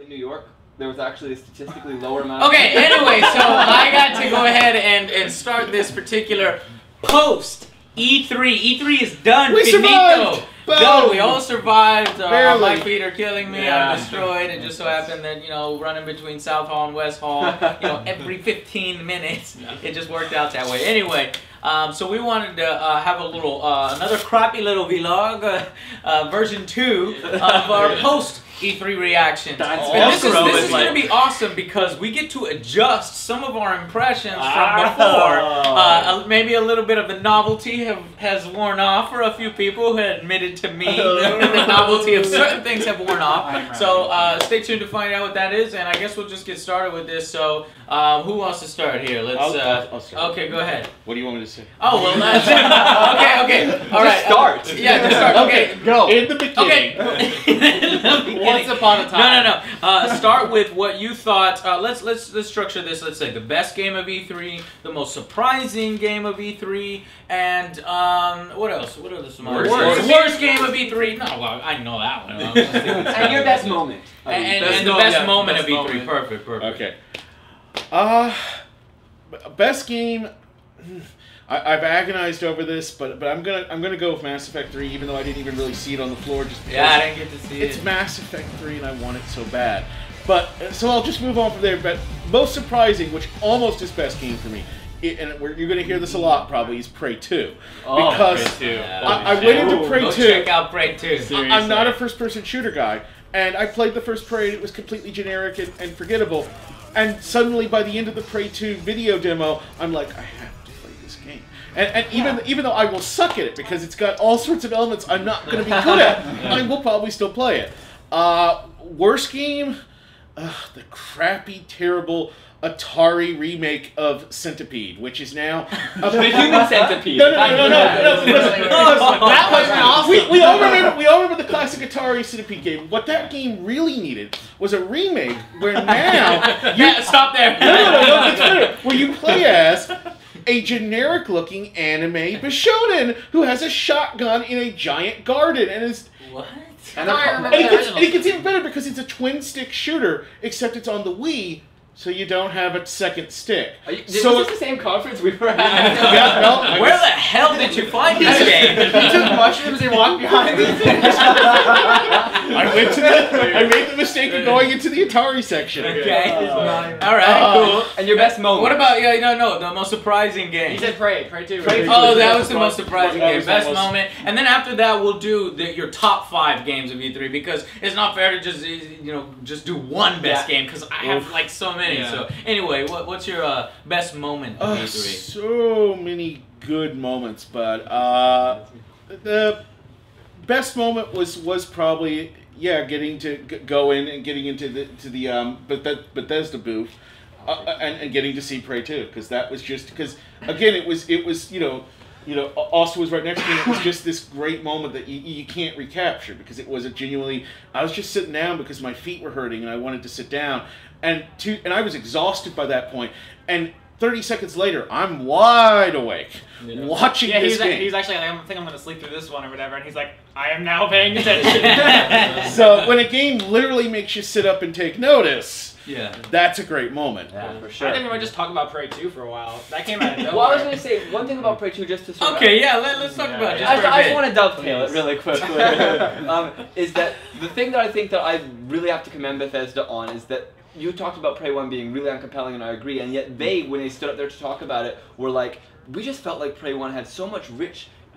in New York, there was actually a statistically lower amount of... Okay, anyway, so I got to go ahead and start this particular post E3. E3 is done. We survived! Done. We all survived. My Barely. feet are killing me. Yeah. I'm destroyed. It just so happened that, you know, running between South Hall and West Hall, you know, every 15 minutes, it just worked out that way. Anyway, so we wanted to have a little, another crappy little vlog, version 2 of our post E3 reaction. And this is going to be awesome because we get to adjust some of our impressions from before. Maybe a little bit of the novelty has worn off for a few people who admitted to me that the novelty of certain things have worn off. So stay tuned to find out what that is, and I guess we'll just get started with this. So who wants to start here? Let's. I'll start. Okay, go ahead. What do you want me to say? Oh well, that's okay. All right. Start. Yeah, just start. Okay, go. In the beginning. Okay. Once upon a time. No. Start with what you thought. Let's structure this. Let's say the best game of E3, the most surprising game of E3, and what else? What are some others? Worst game of E3. No, well, I know that one. And your best moment. And the best moment of E3. Perfect. Okay. Best game. I've agonized over this, but I'm gonna go with Mass Effect 3, even though I didn't even really see it on the floor. Just because I didn't get to see it. It's Mass Effect 3, and I want it so bad. But so I'll just move on from there. But most surprising, which almost is best game for me, and you're gonna hear this a lot probably, is Prey 2. Oh, because Prey 2. I went into Prey 2. Go check out Prey 2. Seriously. I'm not a first-person shooter guy, and I played the first Prey, and it was completely generic and forgettable. And suddenly, by the end of the Prey 2 video demo, I'm like, I have to play this game. And even though I will suck at it, because it's got all sorts of elements I'm not going to be good at, I will probably still play it. Worst game? The crappy, terrible Atari remake of Centipede, which is now The human centipede. No. That was awesome. We all remember the classic Atari Centipede game. What that game really needed was a remake where now you Stop there. no, it's better. Where you play as a generic-looking anime Bishonen who has a shotgun in a giant garden and is. What? And it gets even better because it's a twin-stick shooter, except it's on the Wii. So you don't have a second stick. Was this the same conference we were at? Yeah, no, Where the hell did you find this game? He took mushrooms and walked behind me. I made the mistake of going into the Atari section. Okay. All right. Cool. And your best moment. What about the most surprising game? He said Prey 2. Oh, that was the most surprising game. Best moment. And then after that, we'll do your top 5 games of E3 because it's not fair to just do one best game because I have like so many. Yeah. So anyway, what's your best moment of E3? So many good moments, but the best moment was probably getting to go in and getting into the Bethesda booth and getting to see Prey 2 because that was just because again it was Austin was right next to me. It was just this great moment that you can't recapture because it was I was just sitting down because my feet were hurting and I wanted to sit down and I was exhausted by that point. And 30 seconds later, I'm wide awake watching this game. He's actually like, I think I'm going to sleep through this one or whatever, and he's like, I am now paying attention. So when a game literally makes you sit up and take notice, that's a great moment. Yeah, for sure. I think we might just talk about Prey 2 for a while. That came out of nowhere. Well, I was going to say one thing about Prey 2 just to sort of... Okay, let's talk about it just for a I just bit. want to dovetail it really quickly. Is that the thing that I think that I really have to commend Bethesda on is that you talked about Prey 1 being really uncompelling, and I agree, and yet they, when they stood up there to talk about it, were like, we just felt like Prey 1 had so much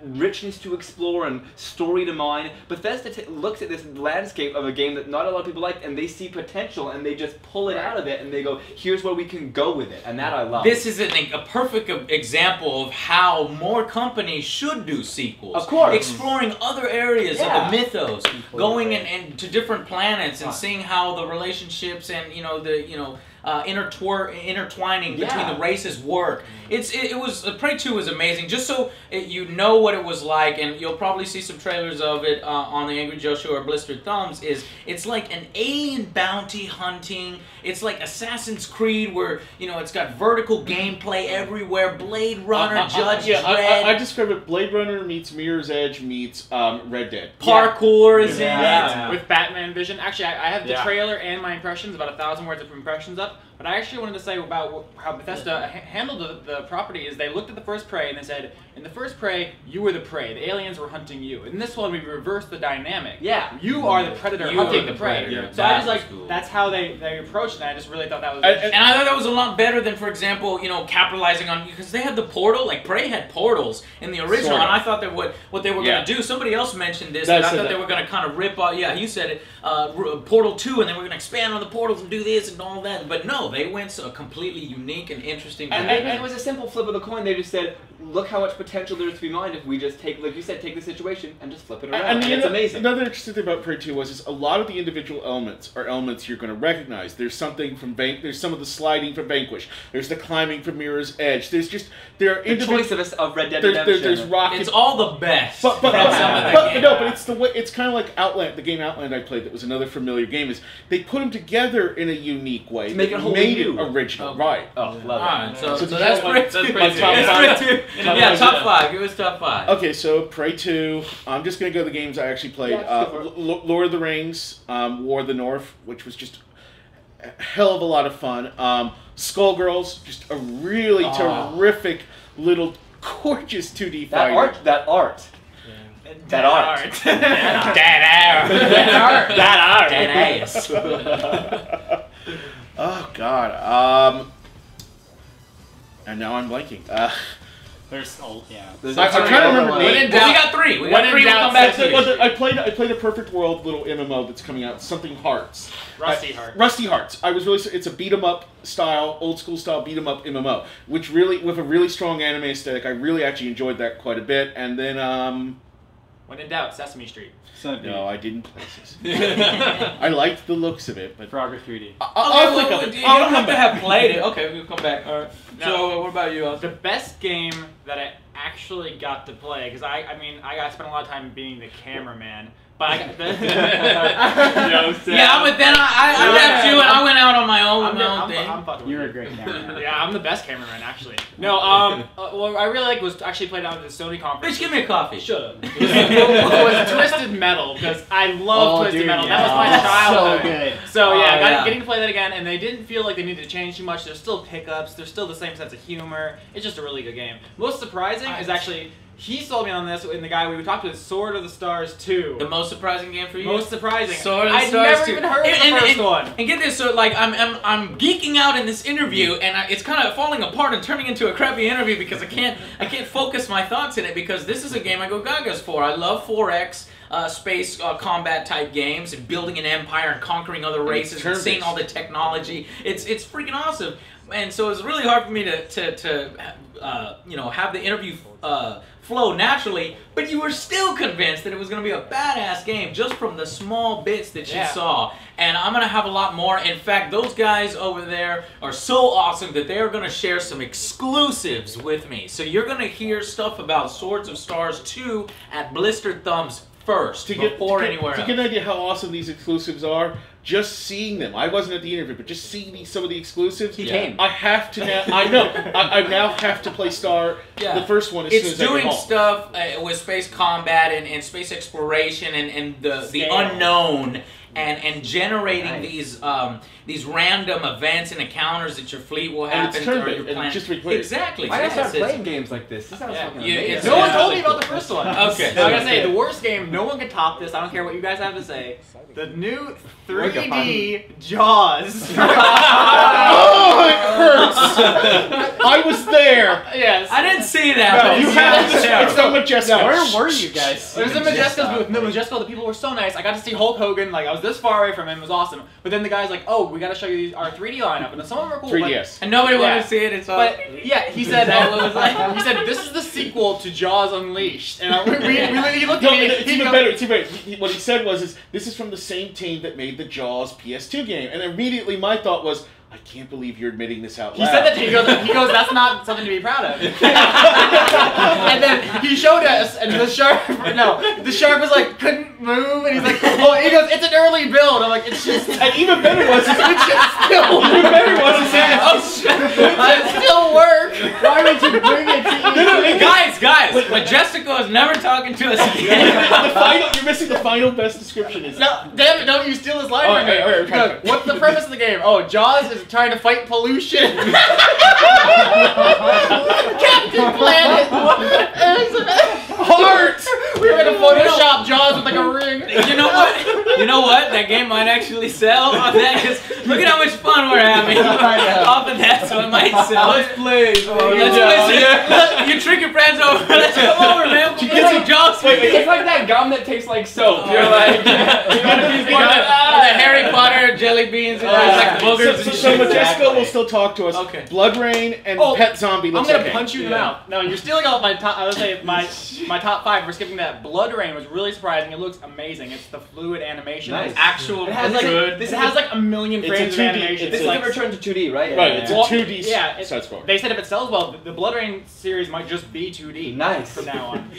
richness to explore and story to mine. Bethesda looks at this landscape of a game that not a lot of people like, and they see potential, and they just pull it out of it, and they go, here's where we can go with it, and that I love. This is a perfect example of how more companies should do sequels. Of course. Exploring other areas of the mythos, going and to different planets and seeing how the relationships and intertwining between the races work. It was Prey 2 was amazing. Just so you know what it was like, and you'll probably see some trailers of it on the Angry Joe Show or Blistered Thumbs. It's like an alien bounty hunting. It's like Assassin's Creed, where it's got vertical gameplay everywhere. Blade Runner, Judge Dredd. I describe it: Blade Runner meets Mirror's Edge meets Red Dead. Parkour is in it. With Batman Vision. Actually, I have the trailer and my impressions, about 1,000 words of impressions up. But I actually wanted to say about how Bethesda handled the property is they looked at the first Prey and they said, in the first Prey, you were the prey. The aliens were hunting you. In this one, we reversed the dynamic. Yeah. You are the predator hunting the prey. Predator. So I just like, that's how they approached it. And I just really thought that was... And I thought that was a lot better than, for example, capitalizing on... Because they had the portal, like Prey had portals in the original, and I thought that what they were going to do, somebody else mentioned this, and I thought they were going to kind of rip off... Yeah, you said it. Portal 2, and they were going to expand on the portals and do this and all that. But no, they went a completely unique and interesting... And it was a simple flip of the coin. They just said, look how much potential there is to be mined if we just take, like you said, take the situation and just flip it around. And it's amazing. Another interesting thing about Prey 2 was a lot of the individual elements are elements you're going to recognize. There's something from there's some of the sliding from Vanquish. There's the climbing from Mirror's Edge. There's just the choice of Red Dead Redemption. There's rocket. It's all the best. But it's the way. It's kind of like Outland, the game Outland I played. That was another familiar game. Is they put them together in a unique way. To make it wholly new. Original, right? Oh, love it. So that's pretty good. Yeah, top 5. Give us top 5. Okay, so Prey 2. I'm just going to go to the games I actually played. Lord of the Rings, War of the North, which was just a hell of a lot of fun. Skullgirls, just a really terrific little gorgeous 2D fighter. That art. That ass. Oh God. And now I'm blanking. There's I'm trying to remember. We got 3. We got 3. We'll come back to it. I played a Perfect World little MMO that's coming out. Something Hearts. Rusty Hearts. Rusty Hearts. It's a beat 'em up style, old school style beat 'em up MMO, which really with a really strong anime aesthetic. I really actually enjoyed that quite a bit. And then when in doubt, Sesame Street. No, I didn't play Sesame. I liked the looks of it, but Frogger 3D. I'll think of it. You don't have to have played it. Okay, we'll come back. All right. No. So, what about you, Austin? The best game that I actually got to play, because I spent a lot of time being the cameraman. But I got the yeah, but then I left you and I went out on my own thing. I'm fucking You're a great cameraman. Yeah, I'm the best cameraman, actually. No, what I really like was actually played out at the Sony conference. Bitch, give me a coffee. Shut up. It was Twisted Metal, because I love Twisted Metal. Yeah. That was my childhood. So good. So getting to play that again, and they didn't feel like they needed to change too much. There's still pickups. There's still the same sense of humor. It's just a really good game. Most surprising is actually... He sold me on this, and the guy we talked to is Sword of the Stars 2. The most surprising game for you? Most surprising. Sword of the Stars 2. I'd never even heard of the first one. And get this, so like I'm geeking out in this interview, and it's kind of falling apart and turning into a crappy interview because I can't focus my thoughts in it because this is a game I go gagas for. I love 4X. Space combat type games and building an empire and conquering other races and seeing all the technology. It's freaking awesome. And so it's really hard for me to have the interview flow naturally, but you were still convinced that it was going to be a badass game just from the small bits that you saw. And I'm going to have a lot more. In fact, those guys over there are so awesome that they are going to share some exclusives with me. So you're going to hear stuff about Swords of Stars 2 at Blistered Thumbs first, before anywhere else. To get an idea how awesome these exclusives are, just seeing them. I wasn't at the interview, but just seeing some of the exclusives. He came. I have to now. I know. I now have to play the first one as soon as I get home. It's doing stuff with space combat and space exploration and the unknown. And generating these random events and encounters that your fleet will happen or your planet. Just to be clear. Exactly. Why did I start playing games like this? This sounds fucking amazing. No one told me about the first one. Okay. I gotta say, the worst game, no one can top this. I don't care what you guys have to say. The new 3D Jaws. Oh, it hurts! I was there. Yes. I didn't see that. No, you have to. It's not Majesco. Where were you guys? There's a Majesco's booth. No, Majesco, the people were so nice. I got to see Hulk Hogan. Like, I was this far away from him. It was awesome. But then the guy's like, oh, we got to show you our 3D lineup. And some of them are cool. 3DS. And nobody wanted to see it. It's all... But, yeah, he said, he said, this is the sequel to Jaws Unleashed. And he looked at me. It's even better. It's even better. What he said was, this is from the same team that made the Jaws PS2 game. And immediately my thought was, I can't believe you're admitting this out He loud. said that to me. He goes, that's not something to be proud of. And then he showed us, and the shark was like, couldn't move, and he's like, oh, he goes, it's an early build. I'm like, it's just, And even better was it should still even better was it still work. Why would you bring it to me? Guys, Majestico is never talking to us again. You're missing the final best description. Is No, damn it, don't you steal his line Oh, from me. okay, all right, He goes, what's the premise of the game? Oh, Jaws is trying to fight pollution. Captain Planet. Heart. We were gonna Photoshop Jaws with like a ring. You know what? You know what? That game might actually sell on that. Cause look at how much fun we're having off of that, so it might sell. Let's play. Let's play. You trick your friends over. Let's come over, man. We'll get some Jaws. It's like that gum that tastes like soap. You're like, the Harry Potter jelly beans and like boogers. So Majestico will still talk to us. Okay. Blood Rain and Oh, Pet Zombie I'm looks gonna okay. punch you in the mouth. No, you're stealing all my top. I would say my top 5. We're skipping that. Blood Rain was really surprising. It looks amazing. It's the fluid animation. Nice. It's Actual It has, like, good. It has like a million It's a frames of 2D animation. it's this is like- a return to 2D, right? Right, it's Well, a 2D yeah, it- side scroller. They said if it sells well, the Blood Rain series might just be 2D. Nice. From now on.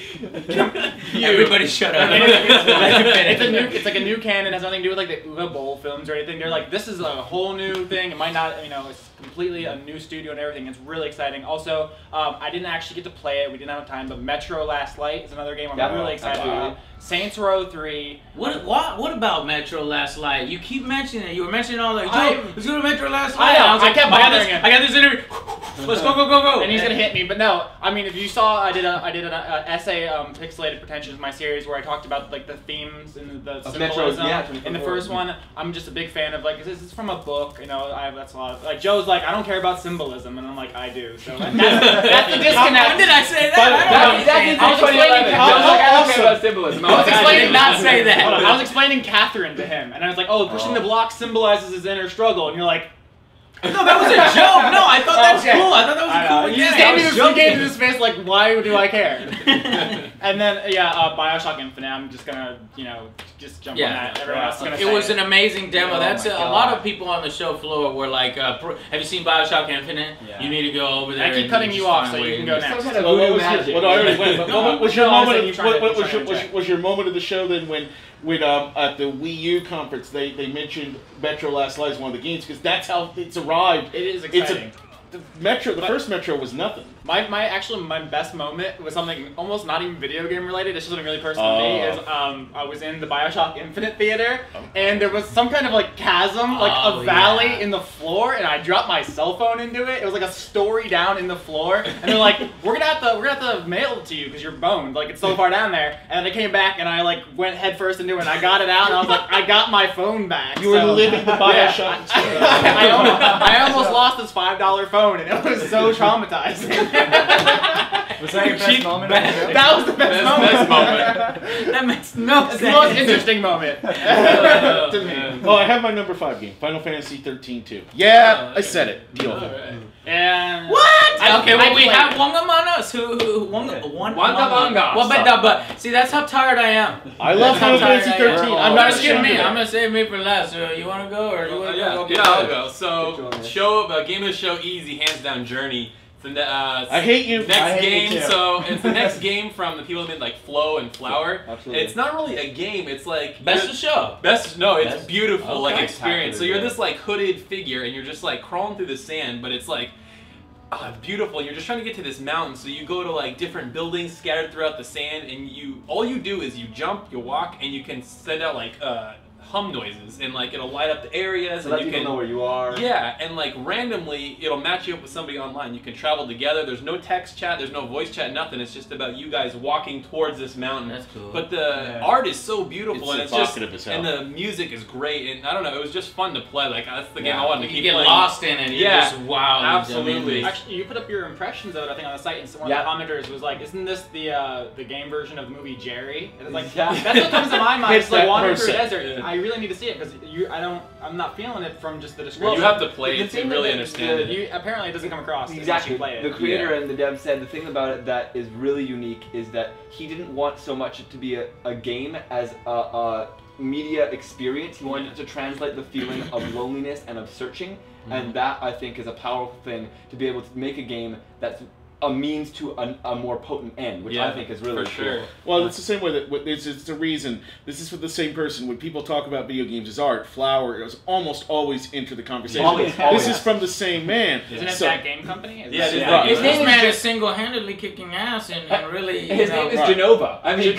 Everybody shut up. It's like a new canon. It has nothing to do with like the Uwe Boll films or anything. They're like, this is a whole new thing. It might not, it's completely a new studio and everything. It's really exciting. Also, I didn't actually get to play it. We didn't have time, but Metro Last Light is another game I'm really excited about. Saints Row 3. What about Metro Last Light? You keep mentioning it. You were mentioning all that. Let's go to Metro Last I Light. know, was I like, kept bothering him. I got this interview. Let's go. And he's gonna hit me, but no. I mean, if you saw, I did an essay, Pixelated Pretensions, my series, where I talked about like the themes and the symbolism. In the first one, I'm just a big fan of like, this is from a book. That's a lot of, like Joe's like, I don't care about symbolism, and I'm like, I do. So that's the disconnect. When did I say that? I was explaining. I don't care about symbolism. I was explaining not say that. Hold on, I was explaining Catherine to him, and I was like, "Oh, pushing the block symbolizes his inner struggle," and you're like, No, that was a joke. No, I thought that was cool. I thought that was a cool You just gave me this face like, why do I care? And then, Bioshock Infinite, I'm just gonna, just jump on that. Everyone else is gonna say it was an amazing demo. Oh That's my a God. lot of people on the show floor were like, have you seen Bioshock Infinite? Yeah. You need to go over there. I keep and cutting just you off find so a you way can to go do next. Some kind of Well, voodoo what magic. I already went. But No, what was no, your I moment? said you tried to- What you tried to was your moment of the show then when at the Wii U conference they mentioned Metro Last Light as one of the games because that's how it's arrived. It is exciting. The first Metro was nothing. My best moment was something almost not even video game related. It's just something really personal to me. Is I was in the Bioshock Infinite theater, and there was some kind of like chasm, like a valley in the floor, and I dropped my cell phone into it. It was like a story down in the floor, and they're like, "We're gonna have to mail it to you because you're boned. Like it's so far down there." And then I came back, and I like went head first into it, and I got it out, and I was like, "I got my phone back." You were living the Bioshock experience. I almost lost this $5 phone, and it was so traumatizing. Was that your best moment? That was the best moment. That makes no It's sense. the most interesting moment to me. Oh, I have my number 5 game, Final Fantasy 13 2. Yeah, I said it. Deal. And What? Okay, well, we played have it. Wonga Among Us. Wonga Among Us. Well, but see, that's how tired I am. I love Final That's how Fantasy tired I am. 13. I'm I'm not not just ashamed me. of it. I'm gonna save me for last. You wanna go or you wanna go? Yeah, I'll go. Which So, one is? game of the show, easy, hands down, Journey. It's the, I hate you. next I hate game. you too. So it's the next game from the people who made like Flow and Flower. Absolutely. It's not really a game. It's like Best of show. It's Best- beautiful like okay. experience. So you're Spectacular, this like hooded figure and you're just like crawling through the sand, but it's like beautiful. You're just trying to get to this mountain, so you go to like different buildings scattered throughout the sand, and all you do is you jump, you walk, and you can send out like hum noises, and like it'll light up the areas, So and let you people can know where you are. yeah, and like randomly it'll match you up with somebody online. You can travel together. There's no text chat, there's no voice chat, nothing. It's just about you guys walking towards this mountain. That's cool. But the art is so beautiful, It's and it's just evocative as hell. and the music is great, and I don't know, it was just fun to play. Like that's the game I wanted to You keep get playing. lost in it. You're Yeah, just wow. absolutely. Actually, you put up your impressions of it, I think, on the site, and one Yeah. of the commenters was like, "Isn't this the game version of the movie Jerry?" And it's like, Yeah. that's what comes to my mind. Hits It's like that wandering through a person. desert. Yeah. I really need to see it because I'm not feeling it from just the Well, description. you have to play the it to thing really that understand it. Apparently, it doesn't come across unless Exactly. you play it. The creator and the dev said the thing about it that is really unique is that he didn't want so much it to be a game as media experience. He wanted to translate the feeling of loneliness and of searching, and that I think is a powerful thing to be able to make a game that's a means to a more potent end, which I think is really cool. Well, it's the same way that it's a reason. This is for the same person. When people talk about video games as art, flowers almost always enter the conversation. Always. This is from the same man. Isn't it that game company? This man is single-handedly kicking ass and really. His name is Genova. I mean,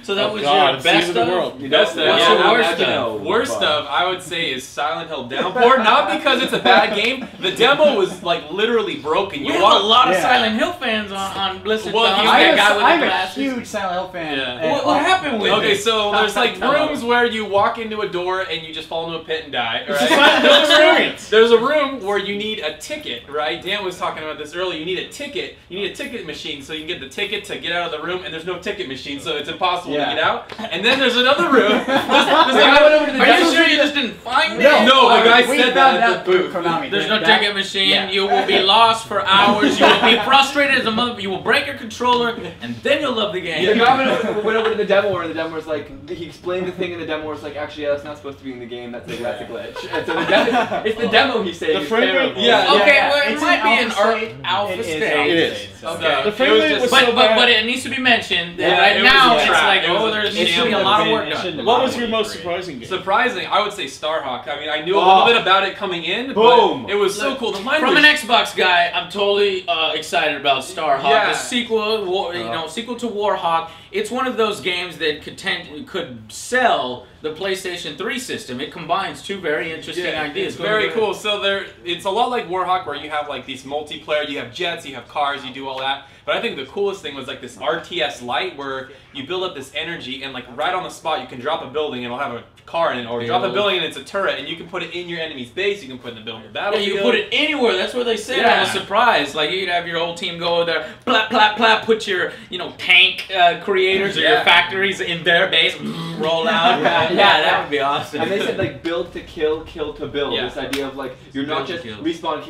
So that was God, your best of the world. What's your worst stuff? Worst of, I would say, is Silent Hill Downpour. Not because it's a bad game. The demo was like literally broken. You have a lot of Silent Hill fans on Blizzard. I'm a huge Silent Hill fan. Yeah. What happened with it? Okay, so there's like rooms where you walk into a door and you just fall into a pit and die. Right? There's a room where you need a ticket, right? Dan was talking about this earlier. You need a ticket. You need a ticket machine so you can get the ticket to get out of the room, and there's no ticket machine, so it's impossible to get out. And then there's another room. Are you sure you just didn't find it? No, the guy said that at the booth. There's no ticket machine. You will be lost for hours. You will be frustrated as a mother. You will break your controller, and then you'll love the game. The guy went over to the demo, and the demo was like, he explained the thing in the demo was like, actually, that's not supposed to be in the game. That's a glitch. And so the demo, it's the demo he's saying. The frame rate, Okay, well, it might be an alpha state. It is. Okay. The frame rate was so bad. But it needs to be mentioned that right now it's like, there's a lot of work done. What was your most surprising game? Surprising, I would say Starhawk. I mean, I knew a little bit about it coming in, but it was so cool. The line From was an Xbox guy, I'm totally excited about Starhawk. Yeah. The sequel, sequel to Warhawk. It's one of those games that could sell the PlayStation 3 system. It combines two very interesting ideas. It's very cool. So it's a lot like Warhawk, where you have like these multiplayer. You have jets, you have cars, you do all that. But I think the coolest thing was like this RTS light, where you build up this energy, and like right on the spot, you can drop a building and it'll have a car in it, or drop a building and it's a turret, and you can put it in your enemy's base. You can put it in the building of the battlefield. Yeah, you can put it anywhere. That's what they said. I was surprised. Like you'd have your whole team go there, plap, plap, plap, put your tank creators or your factories in their base, roll out. That would be awesome. And they said like build to kill, kill to build. Yeah. This idea of like you're not just respawn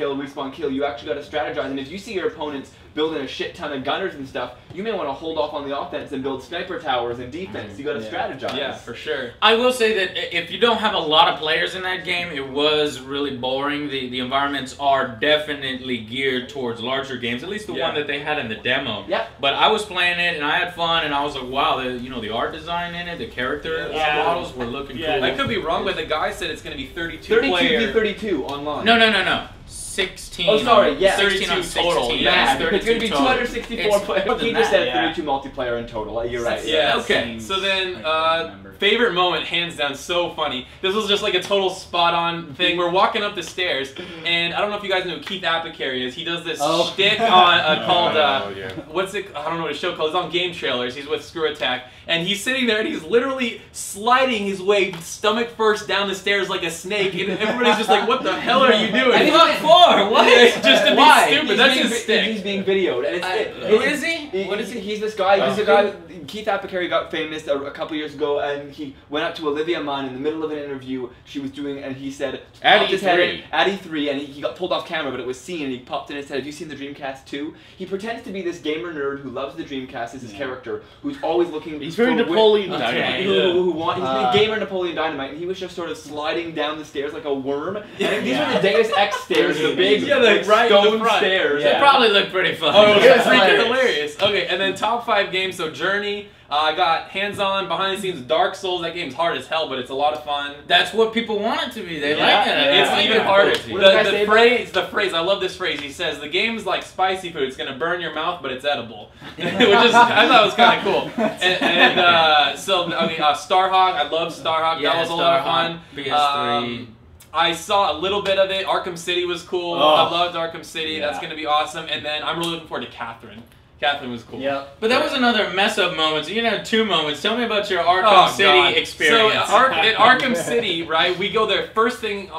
kill. You actually got to strategize. And if you see your opponents building a shit ton of gunners and stuff, you may want to hold off on the offense and build sniper towers and defense. You got to strategize. Yeah, for sure. I will say that if you don't have a lot of players in that game, it was really boring. The environments are definitely geared towards larger games, at least the one that they had in the demo. Yeah. But I was playing it and I had fun, and I was like, wow, the art design in it, the character models were looking cool. I could be wrong, but the guy said it's going to be 32 player. 32 online. No. 16. Oh, sorry, yeah. 16 on 32 total. 16. Yeah, it's going to be 264 players. He just said 32 multiplayer in total. You're right. Yeah, okay. So then, favorite moment, hands down, so funny. This was just like a total spot-on thing. We're walking up the stairs, and I don't know if you guys know who Keith Apicary is. He does this shtick on called, what's it, I don't know what his show called. It's on Game Trailers. He's with Screw Attack. And he's sitting there, and he's literally sliding his way stomach first down the stairs like a snake. And everybody's just like, what the hell are you doing? And what for? What? Just to be stupid. That's his stick. He's being videoed. And who is he? What is he? He's this guy. He's a guy. Keith Apicary got famous a couple years ago, and he went up to Olivia Munn in the middle of an interview she was doing, and he said, at E3, and he got pulled off camera, but it was seen, and he popped in and said, have you seen the Dreamcast 2? He pretends to be this gamer nerd who loves the Dreamcast as his character, who's always looking. He's very Napoleon Dynamite. He's gamer Napoleon Dynamite, and he was just sort of sliding down the stairs like a worm. And these were the Deus Ex stairs, the big stone stairs. They probably look pretty fun. Oh, it was freaking hilarious. Okay, and then top 5 games. So Journey. I got hands-on, behind-the-scenes Dark Souls. That game's hard as hell, but it's a lot of fun. That's what people want it to be. They like it. It's even harder. The phrase, I love this phrase. He says, the game's like spicy food. It's going to burn your mouth, but it's edible. Which is, I thought was kind of cool. And so, I mean, Starhawk. I love Starhawk. That was a lot of fun. PS3. I saw a little bit of it. Arkham City was cool. I loved Arkham City. That's going to be awesome. And then I'm really looking forward to Catherine. Catherine was cool. Yep. But that was another mess-up moment. So you had 2 moments. Tell me about your Arkham City experience. So at Arkham City, right, we go there first thing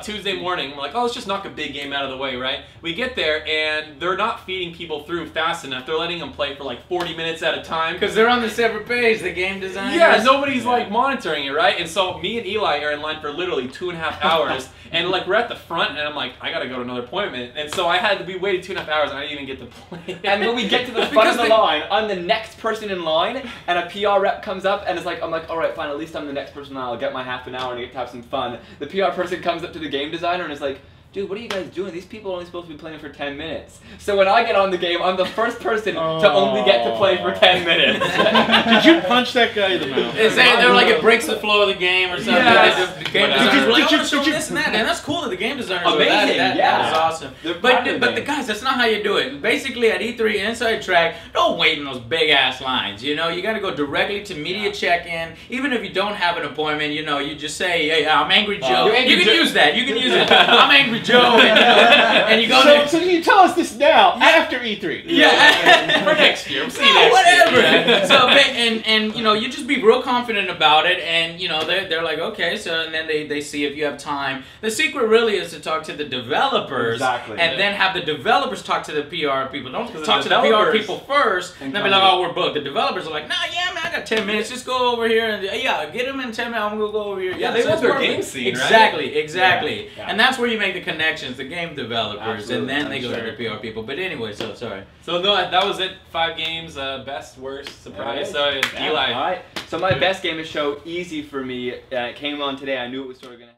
Tuesday morning. We're like, oh, let's just knock a big game out of the way, right? We get there, and they're not feeding people through fast enough. They're letting them play for like 40 minutes at a time. Because they're on the separate page, the game designers. Yeah, nobody's like monitoring it, right? And so me and Eli are in line for literally 2.5 hours. And like we're at the front, and I'm like, I gotta go to another appointment. And so we waited 2.5 hours, and I didn't even get to play. And when we get get to the front of the line, I'm the next person in line, and a PR rep comes up and it's like, I'm like, all right, fine, at least I'm the next person in line. I'll get my half an hour and get to have some fun. The PR person comes up to the game designer and is like, dude, what are you guys doing? These people are only supposed to be playing for 10 minutes. So when I get on the game, I'm the first person to only get to play for 10 minutes. Did you punch that guy in the mouth? They're like, it breaks the flow of the game or something. Yes. The game designer like, I want to show this and that. And that's cool that the game designers are that. That is awesome. But the guys, that's not how you do it. Basically, at E3 Inside Track, don't wait in those big-ass lines. You know, you got to go directly to media check-in. Even if you don't have an appointment, you know, you just say, hey, I'm Angry Joe. You can use that. You can use it. I'm Angry Joe, and you go there. So you tell us this now, after E3. Yeah. For next year. We'll see you next whatever. year. So, and you know, you just be real confident about it, and you know, they're like, okay, so, and then they see if you have time. The secret really is to talk to the developers, and then have the developers talk to the PR people. Don't talk to the PR people first, and then be like, oh, we're booked. The developers are like, nah, yeah, man, I got 10 minutes. Just go over here, and yeah, get them in 10 minutes. I'm gonna go over here. Yeah, they want their game scene, exactly, right? Exactly. Yeah. And that's where you make the connections, the game developers, Absolutely. and then they go to the PR people. But anyway, so sorry. So no, that was it. 5 games, best, worst, surprise. So Eli. All right. So my best game to show, easy for me. It came on today. I knew it was sort of gonna.